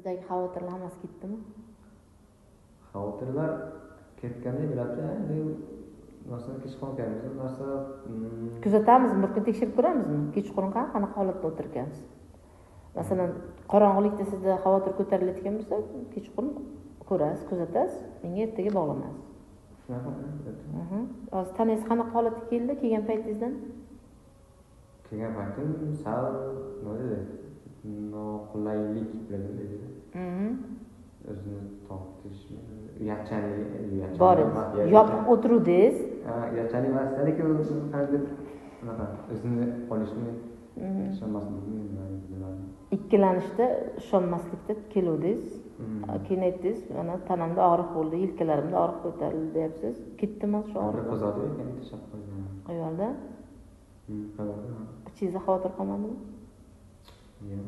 Sizdagi xavotirlar hammasi ketdimi? Xavotirlar ketgandek bo'ladi. Endi narsani kechqurun narsa Kuzatamizmi? Bir kun tekshirib ko'ramizmi? Kechqurun qanaqa holatda o'tirgansiz? Masalan, qorong'ilikda sizda xavotir ko'tarilayotgan bo'lsa, kechqurun ko'rasiz, kuzatasiz, menga ertaga bog'lanasiz. Shunaqa. Hozir tanangiz qanaqa holatga keldi kelgan paytingizdan? Kelgan paytim sal noqulaylik bilan edi. O'zini tortish, uyatchanlik Bor. Yopiq o'tiruvdingiz. Uyatchanlik emasdiki, qanday unaqa o'zini olishni ishonmaslikni Ikkilanishda ishonmaslikda keluvdingiz. Keyin aytdingiz, mana tanamda og'riq bo'ldi, yelkalarimda og'riq ko'tarildi deyapsiz. Ketdimi shu og'riq? Qozodi ekan, tashab qo'ygan. Ayolda? Qozodi. Ichingizda xavotir qolmadimi? Yo'q.